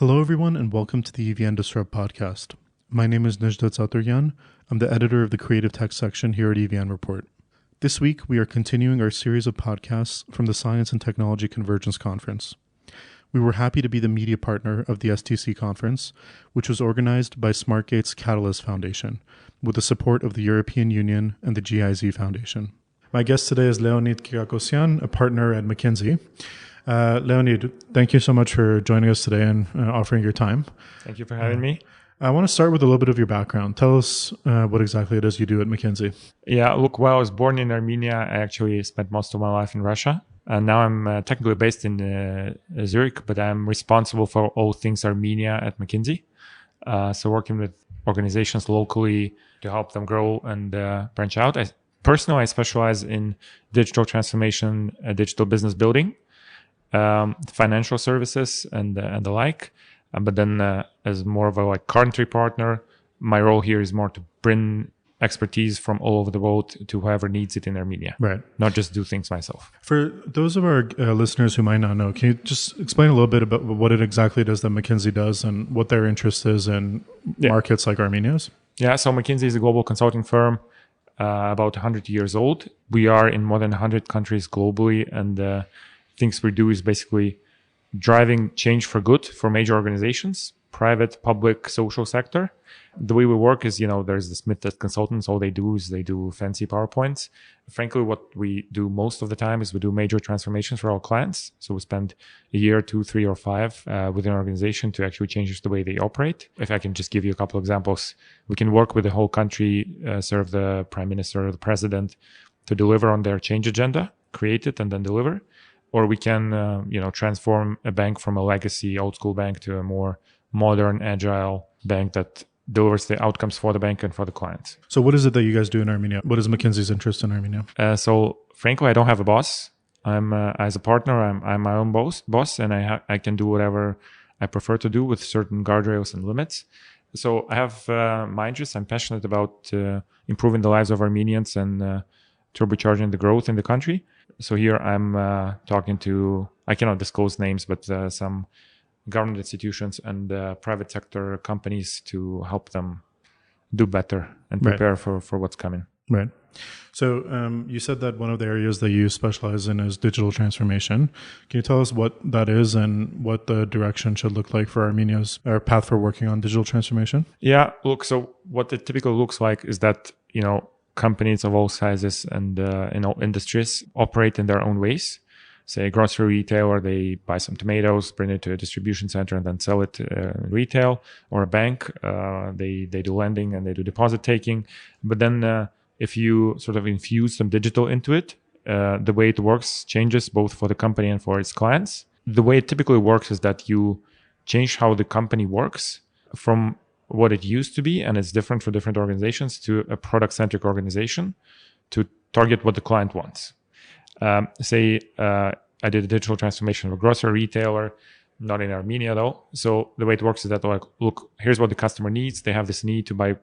Hello, everyone, and welcome to the EVN Disrupt podcast. My name is Nejdat Zaturyan. I'm the editor of the Creative Tech section here at EVN Report. This week, we are continuing our series of podcasts from the Science and Technology Convergence Conference. We were happy to be the media partner of the STC conference, which was organized by SmartGate's Catalyst Foundation, with the support of the European Union and the GIZ Foundation. My guest today is Leonid Kirakosyan, a partner at McKinsey. Leonid, thank you so much for joining us today and offering your time. Thank you for having me. I want to start with a little bit of your background. Tell us what exactly it is you do at McKinsey. Yeah, look, I was born in Armenia. I actually spent most of my life in Russia. And now I'm technically based in Zurich, but I'm responsible for all things Armenia at McKinsey. So working with organizations locally to help them grow and branch out. Personally, I specialize in digital transformation, digital business building, financial services and the like. But then as more of a country partner, my role here is more to bring expertise from all over the world to whoever needs it in Armenia. Right. Not just do things myself. For those of our listeners who might not know, can you just explain a little bit about what it exactly does that McKinsey does and what their interest is in markets like Armenia's? Yeah, so McKinsey is a global consulting firm, about 100 years old. We are in more than 100 countries globally, and things we do is basically driving change for good for major organizations, private, public, social sector. The way we work is, there's this myth that consultants, all they do is they do fancy PowerPoints. Frankly, what we do most of the time is we do major transformations for our clients. So we spend a year, 2, 3, or 5 within an organization to actually change the way they operate. If I can just give you a couple of examples, we can work with the whole country, serve the prime minister or the president to deliver on their change agenda, create it and then deliver. Or we can, transform a bank from a legacy old school bank to a more modern, agile bank that delivers the outcomes for the bank and for the clients. So what is it that you guys do in Armenia? What is McKinsey's interest in Armenia? So frankly, I don't have a boss. I'm as a partner, I'm my own boss, and I can do whatever I prefer to do with certain guardrails and limits. So I have my interests. I'm passionate about improving the lives of Armenians and turbocharging the growth in the country. So here I'm talking to, I cannot disclose names, but some government institutions and private sector companies to help them do better and prepare for what's coming. Right. So you said that one of the areas that you specialize in is digital transformation. Can you tell us what that is and what the direction should look like for Armenia's path for working on digital transformation? Yeah, look, so what it typically looks like is that, companies of all sizes and in all industries operate in their own ways. Say a grocery retailer, they buy some tomatoes, bring it to a distribution center and then sell it in retail. Or a bank, they do lending and they do deposit taking. But then if you sort of infuse some digital into it, the way it works changes both for the company and for its clients. The way it typically works is that you change how the company works from what it used to be, and it's different for different organizations, to a product-centric organization to target what the client wants. Say I did a digital transformation of a grocery retailer, not in Armenia though. So the way it works is that, look, here's what the customer needs. They have this need to buy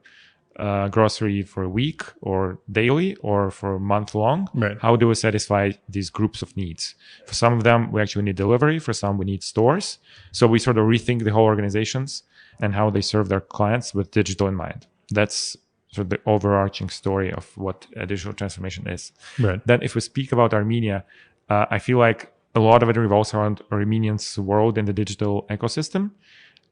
grocery for a week or daily or for a month long. Right. How do we satisfy these groups of needs? For some of them, we actually need delivery. For some, we need stores. So we sort of rethink the whole organizations and how they serve their clients with digital in mind. That's sort of the overarching story of what a digital transformation is. Right. Then if we speak about Armenia, I feel like a lot of it revolves around Armenians' world in the digital ecosystem.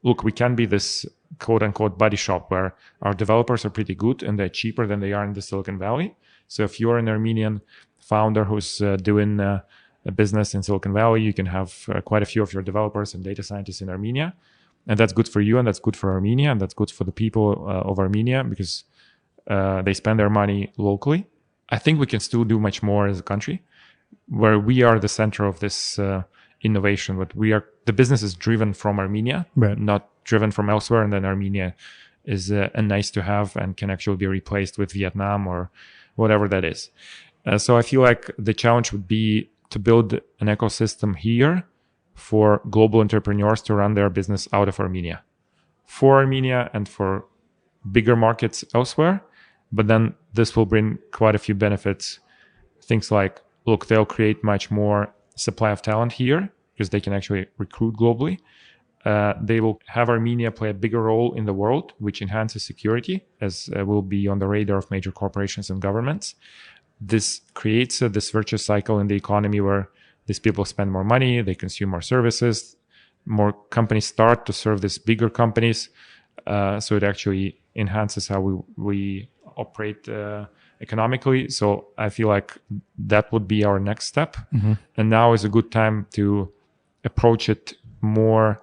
Look, we can be this quote unquote body shop where our developers are pretty good and they're cheaper than they are in the Silicon Valley. So if you're an Armenian founder who's doing a business in Silicon Valley, you can have quite a few of your developers and data scientists in Armenia. And that's good for you, and that's good for Armenia, and that's good for the people of Armenia because they spend their money locally. I think we can still do much more as a country, where we are the center of this innovation. But the business is driven from Armenia, not driven from elsewhere, and then Armenia is a nice to have and can actually be replaced with Vietnam or whatever that is. So I feel like the challenge would be to build an ecosystem here for global entrepreneurs to run their business out of Armenia, for Armenia and for bigger markets elsewhere. But then this will bring quite a few benefits. Things like, look, they'll create much more supply of talent here because they can actually recruit globally. they will have Armenia play a bigger role in the world, which enhances security, as will be on the radar of major corporations and governments. This creates this virtuous cycle in the economy where these people spend more money, they consume more services, more companies start to serve these bigger companies. So it actually enhances how we operate economically. So I feel like that would be our next step. And now is a good time to approach it more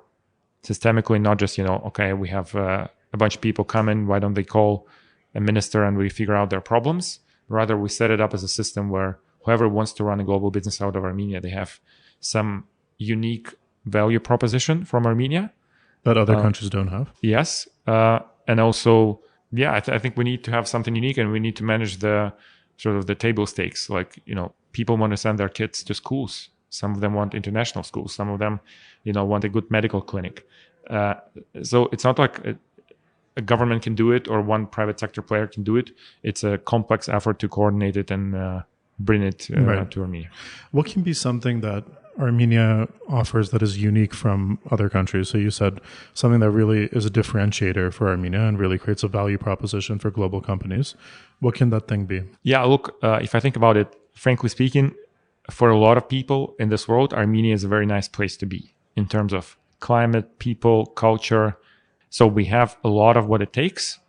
systemically, not just, okay, we have a bunch of people come in, why don't they call a minister and we figure out their problems? Rather, we set it up as a system where whoever wants to run a global business out of Armenia, they have some unique value proposition from Armenia that other countries don't have. Yes. And also, I think we need to have something unique, and we need to manage the sort of the table stakes. Like, people want to send their kids to schools. Some of them want international schools. Some of them, want a good medical clinic. So it's not like a government can do it or one private sector player can do it. It's a complex effort to coordinate it and bring it to Armenia. What can be something that Armenia offers that is unique from other countries? So you said something that really is a differentiator for Armenia and really creates a value proposition for global companies. What can that thing be? Yeah, look, if I think about it, frankly speaking, for a lot of people in this world, Armenia is a very nice place to be in terms of climate, people, culture. So we have a lot of what it takes,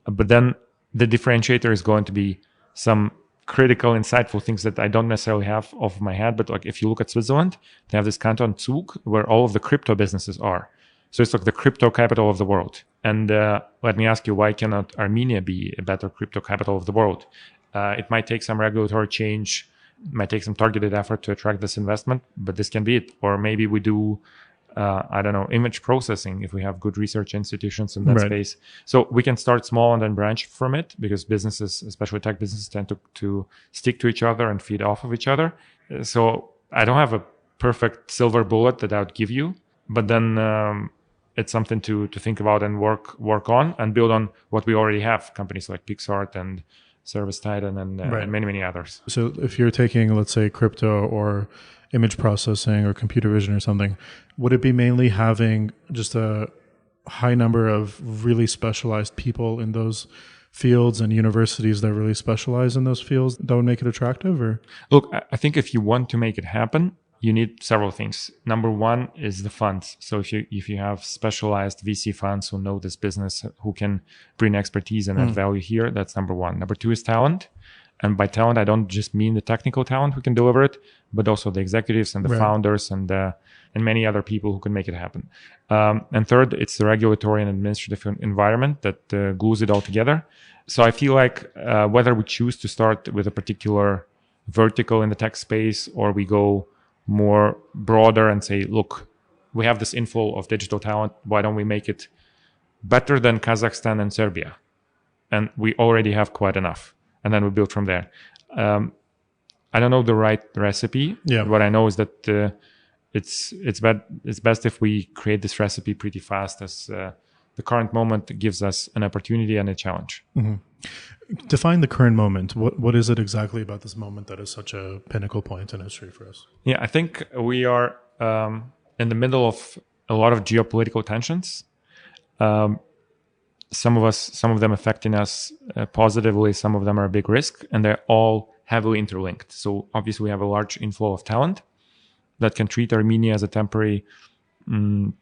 but then the differentiator is going to be some critical, insightful things that I don't necessarily have off my head. But like, if you look at Switzerland, they have this canton Zug where all of the crypto businesses are. So it's like the crypto capital of the world. And let me ask you, why cannot Armenia be a better crypto capital of the world? It might take some regulatory change, might take some targeted effort to attract this investment, but this can be it. Or maybe we do, image processing if we have good research institutions in that space. So we can start small and then branch from it, because businesses, especially tech businesses, tend to stick to each other and feed off of each other. So I don't have a perfect silver bullet that I would give you, but then it's something to think about and work on and build on what we already have. Companies like PixArt and Service Titan and many, many others. So if you're taking, let's say, crypto or image processing or computer vision or something, would it be mainly having just a high number of really specialized people in those fields and universities that really specialize in those fields that would make it attractive? Or look, I think if you want to make it happen, you need several things. Number one is the funds. So if you have specialized VC funds who know this business, who can bring expertise and add value here, that's number one. Number two is talent. And by talent, I don't just mean the technical talent who can deliver it, but also the executives and the founders and many other people who can make it happen. And third, it's the regulatory and administrative environment that glues it all together. So I feel like whether we choose to start with a particular vertical in the tech space, or we go more broader and say, look, we have this inflow of digital talent. Why don't we make it better than Kazakhstan and Serbia? And we already have quite enough. And then we build from there. I don't know the right recipe. Yeah. What I know is that it's best if we create this recipe pretty fast, as the current moment gives us an opportunity and a challenge. Define the current moment. What is it exactly about this moment that is such a pinnacle point in history for us? Yeah, I think we are in the middle of a lot of geopolitical tensions. Some of them affecting us positively, some of them are a big risk, and they're all heavily interlinked. So obviously we have a large inflow of talent that can treat Armenia as a temporary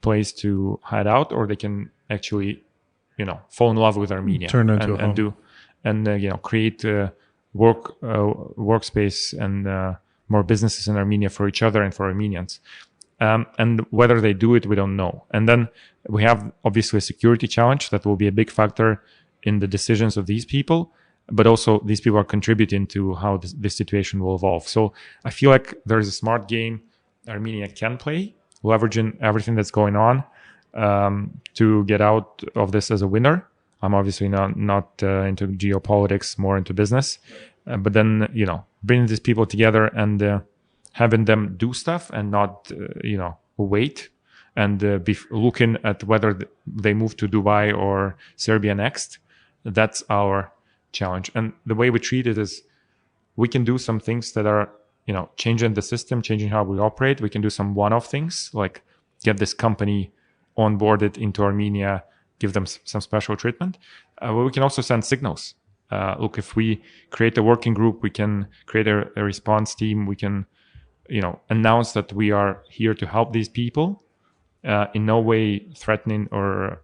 place to hide out, or they can actually, fall in love with Armenia, turn into a home. Create workspace and more businesses in Armenia for each other and for Armenians. And whether they do it, we don't know. And then we have obviously a security challenge that will be a big factor in the decisions of these people, but also these people are contributing to how this situation will evolve. So I feel like there's a smart game Armenia can play, leveraging everything that's going on to get out of this as a winner. I'm obviously not into geopolitics, more into business, but then, bringing these people together and having them do stuff and not, wait and be looking at whether they move to Dubai or Serbia next. That's our challenge. And the way we treat it is we can do some things that are, changing the system, changing how we operate. We can do some one-off things like get this company onboarded into Armenia, give them some special treatment. We can also send signals. Look, if we create a working group, we can create a response team. We can, announce that we are here to help these people. In no way threatening or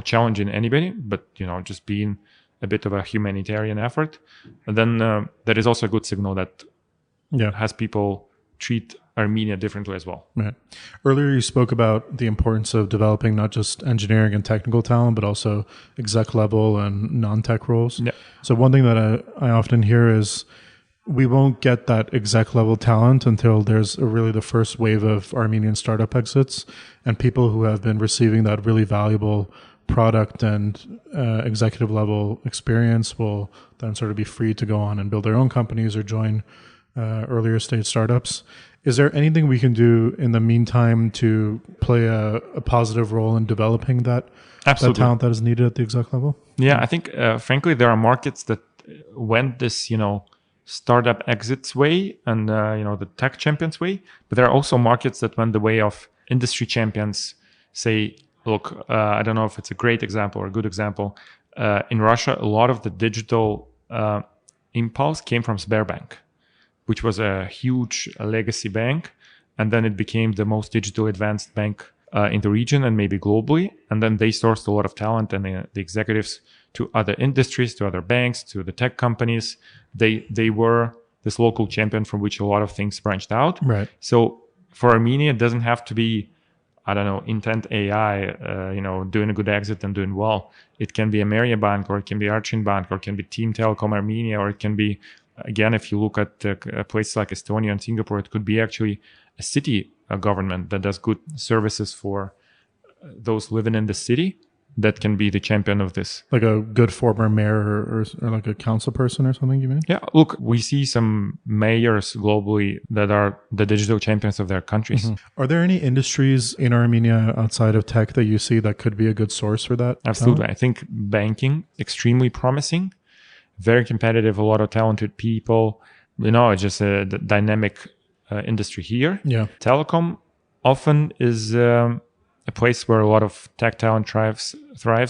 challenging anybody, but just being a bit of a humanitarian effort. And then that is also a good signal that has people treat Armenia differently as well. Right. Earlier you spoke about the importance of developing not just engineering and technical talent, but also exec level and non-tech roles. Yeah. So one thing that I often hear is we won't get that exec level talent until there's really the first wave of Armenian startup exits, and people who have been receiving that really valuable product and executive level experience will then sort of be free to go on and build their own companies or join earlier stage startups. Is there anything we can do in the meantime to play a positive role in developing that talent that is needed at the exec level? Yeah, I think frankly there are markets that went this startup exits way and the tech champions way, but there are also markets that went the way of industry champions. Say, look, I don't know if it's a great example or a good example. In Russia, a lot of the digital impulse came from Sberbank, which was a huge legacy bank, and then it became the most digitally advanced bank in the region and maybe globally. And then they sourced a lot of talent and the executives to other industries, to other banks, to the tech companies. They were this local champion from which a lot of things branched out. Right. So for Armenia, it doesn't have to be, I don't know, Intent AI, doing a good exit and doing well. It can be Ameria Bank, or it can be Archin Bank, or it can be Team Telecom Armenia, or it can be, again, if you look at places like Estonia and Singapore, it could be actually a city government that does good services for those living in the city. That can be the champion of this. Like a good former mayor or like a council person or something, you mean? Yeah, look, we see some mayors globally that are the digital champions of their countries. Mm-hmm. Are there any industries in Armenia outside of tech that you see that could be a good source for that? Absolutely. I think banking, extremely promising, very competitive, a lot of talented people. It's just a dynamic industry here. Yeah. Telecom often is a place where a lot of tech talent thrives,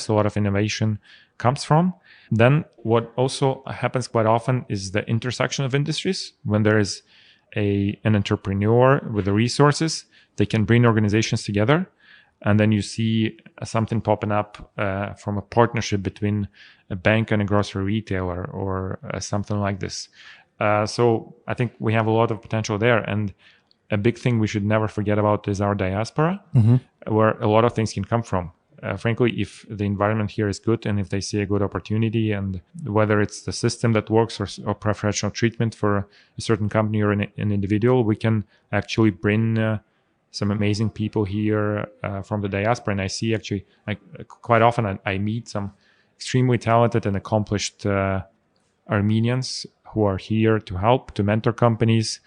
a lot of innovation comes from. Then what also happens quite often is the intersection of industries. When there is an entrepreneur with the resources, they can bring organizations together. And then you see something popping up from a partnership between a bank and a grocery retailer or something like this. So I think we have a lot of potential there. And a big thing we should never forget about is our diaspora, where a lot of things can come from. Frankly, if the environment here is good and if they see a good opportunity, and whether it's the system that works or preferential treatment for a certain company or an individual, we can actually bring some amazing people here from the diaspora. And I see actually, quite often I meet some extremely talented and accomplished Armenians who are here to help, to mentor companies.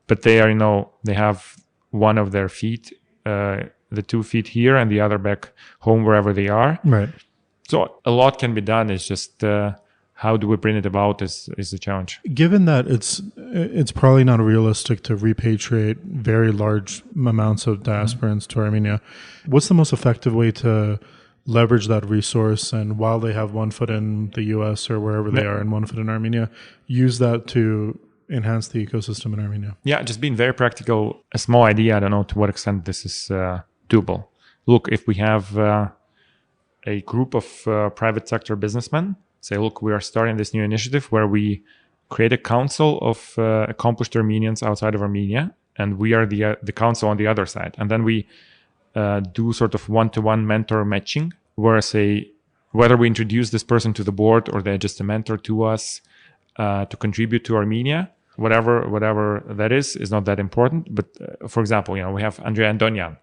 But they are, they have one of their feet, the 2 feet here and the other back home, wherever they are. Right. So a lot can be done. It's just how do we bring it about is the challenge. Given that it's probably not realistic to repatriate very large amounts of diasporans to Armenia, what's the most effective way to leverage that resource, and while they have one foot in the US or wherever they are and one foot in Armenia, use that to enhance the ecosystem in Armenia? Yeah, just being very practical. A small idea, I don't know to what extent this is doable. Look, if we have a group of private sector businessmen, say, look, we are starting this new initiative where we create a council of accomplished Armenians outside of Armenia, and we are the council on the other side. And then we do sort of one-to-one mentor matching, where say, whether we introduce this person to the board or they're just a mentor to us, to contribute to Armenia, whatever that is not that important. But for example, we have Andrea Andonian,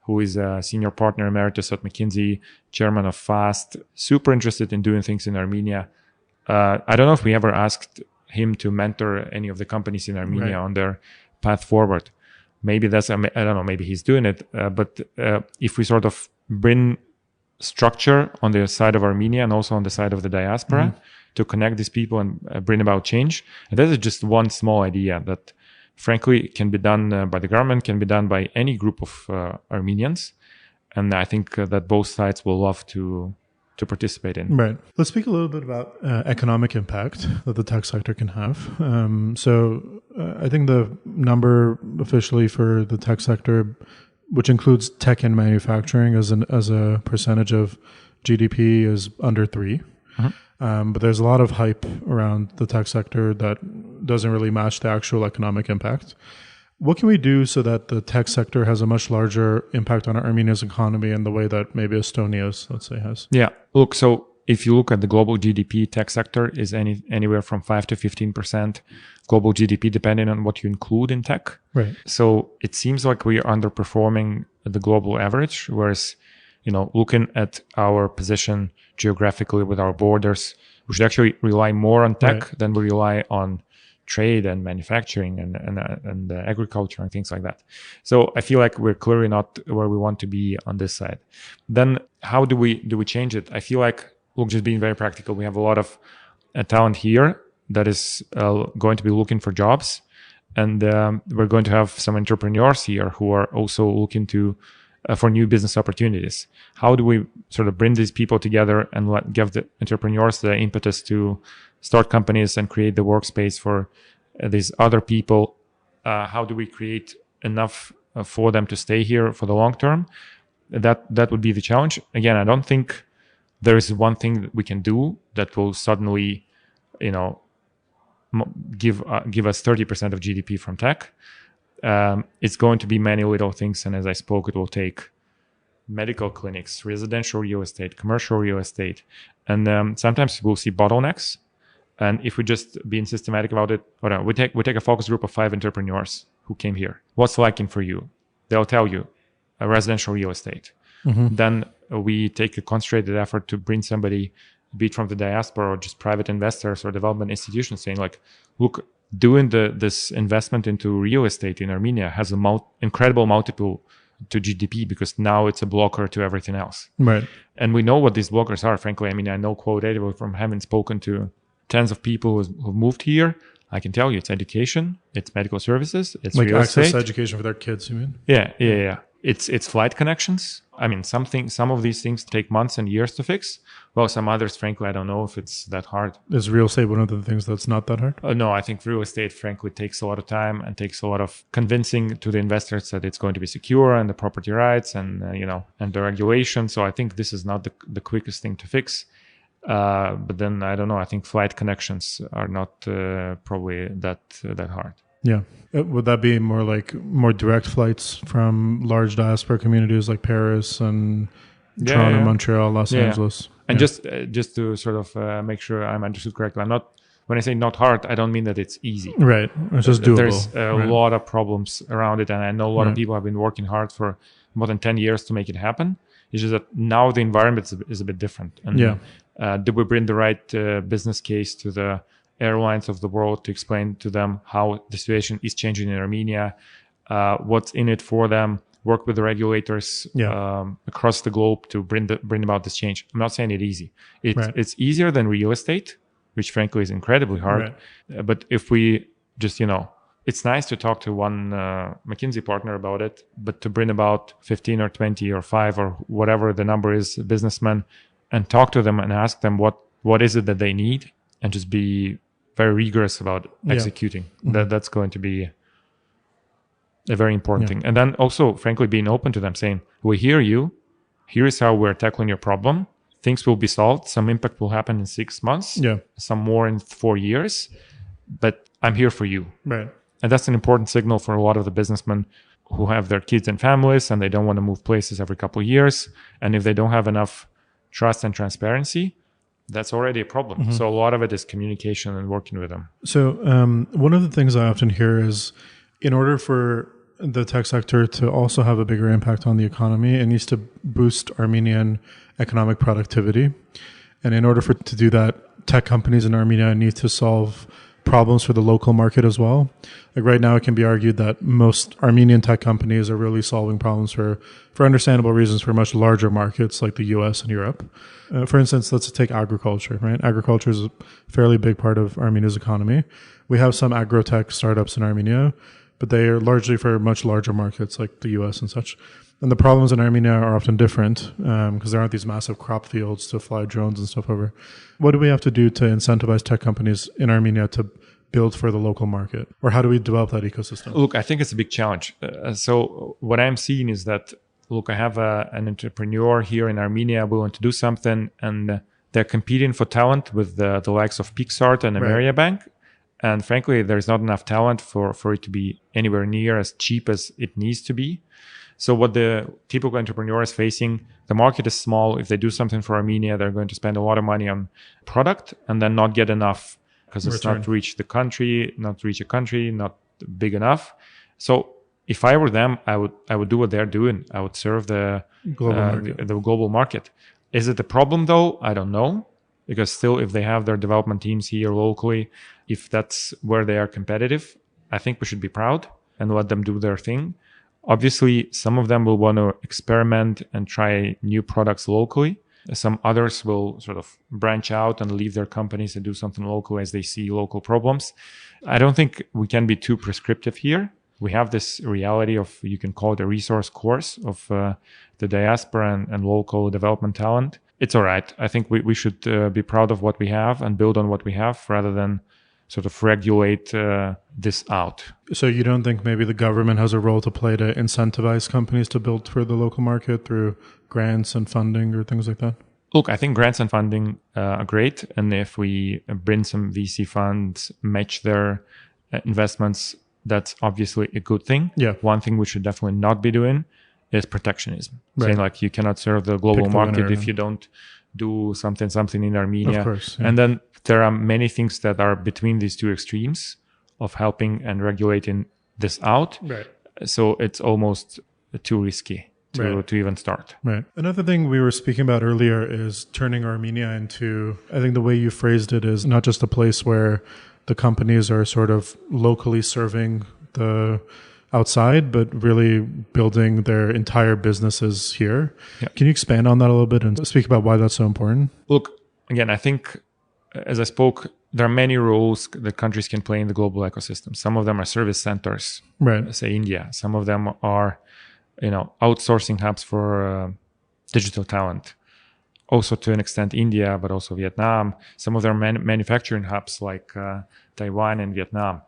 who is a senior partner emeritus at McKinsey, chairman of FAST, super interested in doing things in Armenia. I don't know if we ever asked him to mentor any of the companies in Armenia on their path forward. Maybe I don't know, maybe he's doing it. But if we sort of bring structure on the side of Armenia and also on the side of the diaspora, to connect these people and bring about change. And that is just one small idea that, frankly, can be done by the government, can be done by any group of Armenians. And I think that both sides will love to participate in. Right. Let's speak a little bit about economic impact that the tech sector can have. I think the number officially for the tech sector, which includes tech and manufacturing as a percentage of GDP, is under 3%. But there's a lot of hype around the tech sector that doesn't really match the actual economic impact. What can we do so that the tech sector has a much larger impact on Armenia's economy in the way that maybe Estonia's, let's say, has? Yeah. Look, so if you look at the global GDP, tech sector is anywhere from 5 to 15% global GDP, depending on what you include in tech. Right. So it seems like we are underperforming the global average, whereas, looking at our position geographically with our borders, we should actually rely more on tech than we rely on trade and manufacturing and agriculture and things like that. So I feel like we're clearly not where we want to be on this side. Then how do we change it? I feel like, look, just being very practical, we have a lot of talent here that is going to be looking for jobs, and we're going to have some entrepreneurs here who are also looking to for new business opportunities. How do we sort of bring these people together and give the entrepreneurs the impetus to start companies and create the workspace for these other people? How do we create enough for them to stay here for the long term? That would be the challenge. Again, I don't think there is one thing that we can do that will suddenly, give us 30% of GDP from tech. It's going to be many little things, and as I spoke, it will take medical clinics, residential real estate, commercial real estate, and sometimes we'll see bottlenecks. And if we just being systematic about it, we take a focus group of 5 entrepreneurs who came here. What's lacking for you? They'll tell you residential real estate. Then we take a concentrated effort to bring somebody, be it from the diaspora or just private investors or development institutions, saying like, look, doing this investment into real estate in Armenia has an incredible multiple to GDP, because now it's a blocker to everything else. Right. And we know what these blockers are, frankly. I mean, I know qualitatively from having spoken to tens of people who've moved here. I can tell you it's education, it's medical services, it's like real access estate. to education for their kids, you mean? Yeah. It's flight connections. I mean, some of these things take months and years to fix. Well, some others, frankly, I don't know if it's that hard. Is real estate one of the things that's not that hard? No, I think real estate, frankly, takes a lot of time and takes a lot of convincing to the investors that it's going to be secure, and the property rights and and the regulation. So I think this is not the quickest thing to fix. But then I don't know. I think flight connections are not probably that hard. Yeah. Would that be more direct flights from large diaspora communities like Paris and Toronto, Montreal, Los Angeles? And just to sort of make sure I'm understood correctly, I'm not, when I say not hard, I don't mean that it's easy. Right. It's just doable. There's a lot of problems around it. And I know a lot of people have been working hard for more than 10 years to make it happen. It's just that now the environment is a bit different. And do we bring the right business case to the airlines of the world to explain to them how the situation is changing in Armenia, what's in it for them, work with the regulators across the globe to bring about this change? I'm not saying it's easy. It's easier than real estate, which frankly is incredibly hard. But if we just, it's nice to talk to one McKinsey partner about it, but to bring about 15 or 20 or 5 or whatever the number is, businessmen, and talk to them and ask them what is it that they need, and just be very rigorous about executing. That's going to be a very important thing. And then also, frankly, being open to them, saying, we hear you. Here is how we're tackling your problem. Things will be solved. Some impact will happen in 6 months. Some more in 4 years. But I'm here for you. Right. And that's an important signal for a lot of the businessmen who have their kids and families, and they don't want to move places every couple of years. And if they don't have enough trust and transparency, that's already a problem. So a lot of it is communication and working with them. So one of the things I often hear is, in order for the tech sector to also have a bigger impact on the economy, it needs to boost Armenian economic productivity. And in order for it to do that, tech companies in Armenia need to solve problems for the local market as well. Like right now, it can be argued that most Armenian tech companies are really solving problems for understandable reasons for much larger markets like the US and Europe. For instance, let's take agriculture, right? Agriculture is a fairly big part of Armenia's economy. We have some agro-tech startups in Armenia, but they are largely for much larger markets like the US and such. And the problems in Armenia are often different because there aren't these massive crop fields to fly drones and stuff over. What do we have to do to incentivize tech companies in Armenia to build for the local market? Or how do we develop that ecosystem? Look, I think it's a big challenge. So what I'm seeing is that, look, I have an entrepreneur here in Armenia willing to do something, and they're competing for talent with the likes of Pixart and Ameria Bank. And frankly, there's not enough talent for it to be anywhere near as cheap as it needs to be. So what the typical entrepreneur is facing, the market is small. If they do something for Armenia, they're going to spend a lot of money on product and then not get enough because it's not reach a country, not big enough. So if I were them, I would do what they're doing. I would serve the global market. Is it a problem though? I don't know. Because still, if they have their development teams here locally, if that's where they are competitive, I think we should be proud and let them do their thing. Obviously, some of them will want to experiment and try new products locally. Some others will sort of branch out and leave their companies and do something local as they see local problems. I don't think we can be too prescriptive here. We have this reality of, you can call it a resource course of the diaspora and local development talent. It's all right. I think we should be proud of what we have and build on what we have rather than sort of regulate this out. So you don't think maybe the government has a role to play to incentivize companies to build for the local market through grants and funding or things like that? Look, I think grants and funding are great. And if we bring some VC funds, match their investments, that's obviously a good thing. Yeah. One thing we should definitely not be doing is protectionism. Saying like you cannot serve the global market if you don't do something in Armenia. Of course, yeah. And then there are many things that are between these two extremes of helping and regulating this out. Right. So it's almost too risky to even start. Right. Another thing we were speaking about earlier is turning Armenia into, I think the way you phrased it is not just a place where the companies are sort of locally serving the outside, but really building their entire businesses here. Yeah. Can you expand on that a little bit and speak about why that's so important? Look, again, I think as I spoke, there are many roles that countries can play in the global ecosystem. Some of them are service centers, say India. Some of them are, outsourcing hubs for digital talent. Also to an extent India, but also Vietnam. Some of them are manufacturing hubs like Taiwan and Vietnam.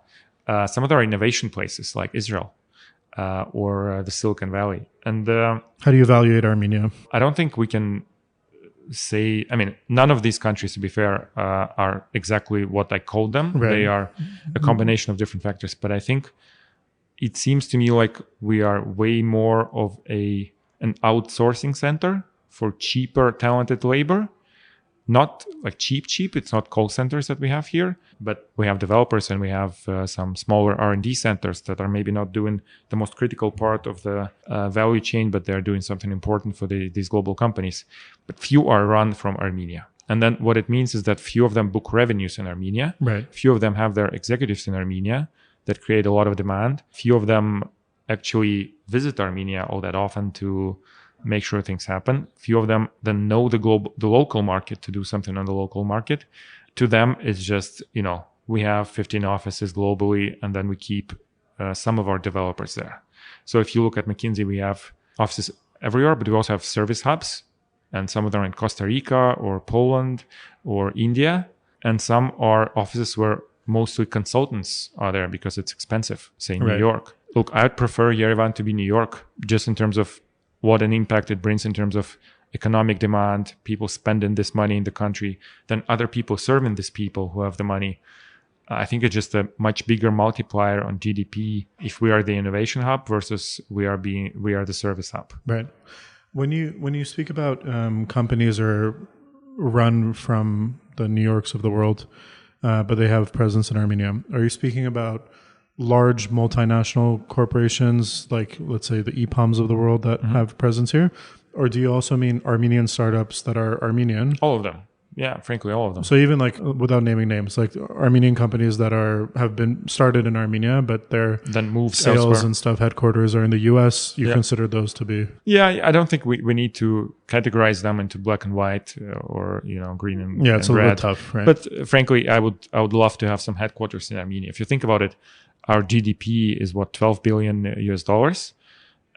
Some of them are innovation places like Israel or the Silicon Valley. And how do you evaluate Armenia? I don't think we can say, none of these countries, to be fair, are exactly what I called them. Right. They are a combination of different factors. But I think it seems to me like we are way more of an outsourcing center for cheaper, talented labor. Not like cheap. It's not call centers that we have here, but we have developers and we have some smaller R&D centers that are maybe not doing the most critical part of the value chain, but they're doing something important for these global companies. But few are run from Armenia. And then what it means is that few of them book revenues in Armenia. Right. Few of them have their executives in Armenia that create a lot of demand. Few of them actually visit Armenia all that often to make sure things happen. Few of them then know the local market to do something on the local market. To them, it's just, we have 15 offices globally, and then we keep some of our developers there. So if you look at McKinsey, we have offices everywhere, but we also have service hubs, and some of them are in Costa Rica or Poland or India. And some are offices where mostly consultants are there because it's expensive, say New York. Look, I'd prefer Yerevan to be New York, just in terms of what an impact it brings in terms of economic demand, people spending this money in the country, than other people serving these people who have the money. I think it's just a much bigger multiplier on GDP if we are the innovation hub versus we are the service hub. Right. When you speak about companies are run from the New Yorks of the world, but they have presence in Armenia, are you speaking about large multinational corporations like, let's say, the EPOMs of the world that have presence here? Or do you also mean Armenian startups that are Armenian? All of them. Yeah, frankly, all of them. So even like, without naming names, like Armenian companies that have been started in Armenia, but their then moved sales elsewhere and stuff headquarters are in the US, you consider those to be? Yeah, I don't think we need to categorize them into black and white or green and yeah, it's and a red. little tough, right? But frankly, I would love to have some headquarters in Armenia. If you think about it, our GDP is $12 billion US.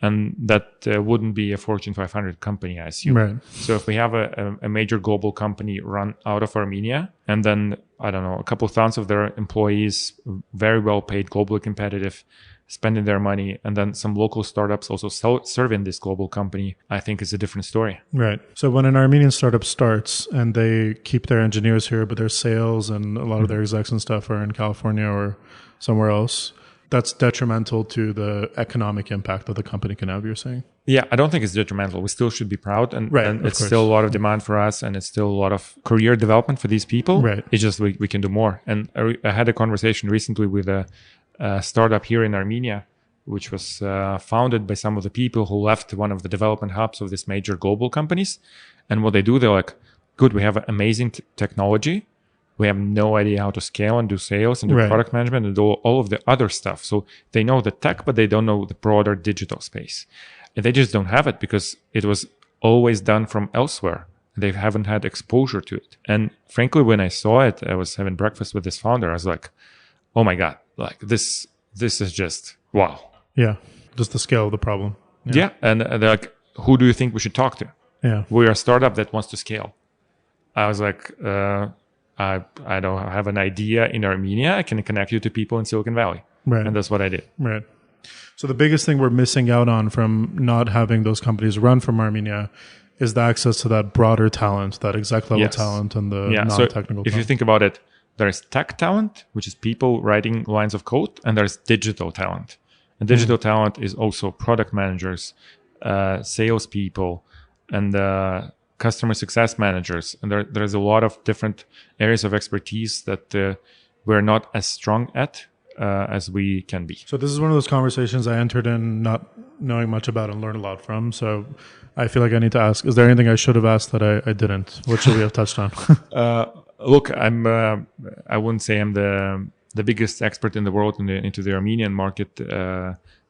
And that wouldn't be a Fortune 500 company, I assume. Right. So if we have a major global company run out of Armenia, and then, I don't know, a couple of thousands of their employees, very well paid, globally competitive, spending their money, and then some local startups also serving this global company, I think is a different story. Right. So when an Armenian startup starts and they keep their engineers here, but their sales and a lot of their execs and stuff are in California or somewhere else, that's detrimental to the economic impact that the company can have, you're saying? Yeah, I don't think it's detrimental. We still should be proud. And it's still a lot of demand for us, and it's still a lot of career development for these people. Right. It's just we can do more. And I had a conversation recently with a startup here in Armenia, which was founded by some of the people who left one of the development hubs of these major global companies. And what they do, they're like, good, we have amazing technology. We have no idea how to scale and do sales and do product management and do all of the other stuff. So they know the tech, but they don't know the broader digital space. And they just don't have it because it was always done from elsewhere. They haven't had exposure to it. And frankly, when I saw it, I was having breakfast with this founder. I was like, oh my God, like this is just wow. Yeah. Just the scale of the problem. Yeah. And they're like, who do you think we should talk to? Yeah. We're a startup that wants to scale. I was like, I don't have an idea in Armenia. I can connect you to people in Silicon Valley. Right. And that's what I did. Right. So the biggest thing we're missing out on from not having those companies run from Armenia is the access to that broader talent, that exec level talent and the non-technical talent. If you think about it, there's tech talent, which is people writing lines of code, and there's digital talent. And digital talent is also product managers, salespeople, and customer success managers. And there's a lot of different areas of expertise that we're not as strong at as we can be. So this is one of those conversations I entered in not knowing much about and learned a lot from. So I feel like I need to ask, is there anything I should have asked that I didn't? What should we have touched on? Look, I wouldn't say I'm the biggest expert in the world into the Armenian market.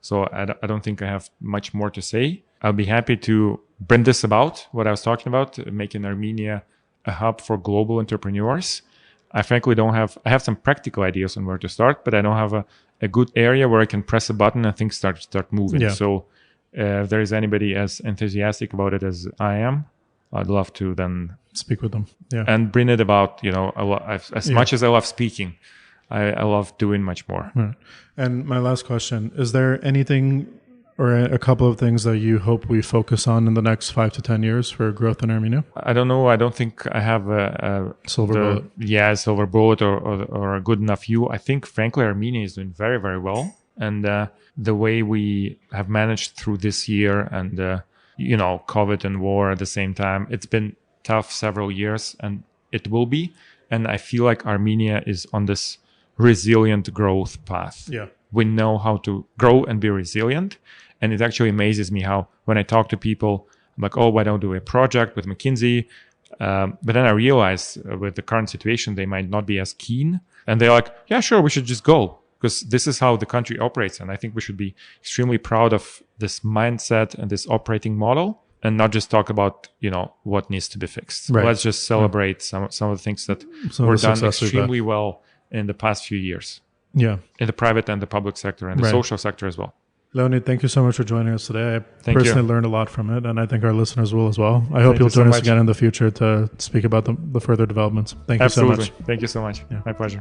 So I don't think I have much more to say. I'll be happy to bring this about, what I was talking about, making Armenia a hub for global entrepreneurs. I frankly I have some practical ideas on where to start, but I don't have a good area where I can press a button and things start moving. Yeah. So if there is anybody as enthusiastic about it as I am, I'd love to then speak with them. Yeah. And bring it about, as much as I love speaking, I love doing much more. Right. And my last question, is there anything or a couple of things that you hope we focus on in the next 5 to 10 years for growth in Armenia? I don't know. I don't think I have a silver bullet. Yeah, silver bullet or a good enough view. I think, frankly, Armenia is doing very, very well. And the way we have managed through this year and, COVID and war at the same time, it's been tough several years and it will be. And I feel like Armenia is on this resilient growth path. Yeah. We know how to grow and be resilient. And it actually amazes me how when I talk to people, I'm like, oh, why don't we do a project with McKinsey? But then I realize with the current situation, they might not be as keen. And they're like, yeah, sure, we should just go. Because this is how the country operates. And I think we should be extremely proud of this mindset and this operating model and not just talk about, what needs to be fixed. Right. Let's just celebrate some of the things that were done extremely well in the past few years. Yeah. In the private and the public sector and the social sector as well. Leonid, thank you so much for joining us today. I personally learned a lot from it, and I think our listeners will as well. I hope you'll join us again in the future to speak about the further developments. Thank you so much. Thank you so much. Yeah. My pleasure.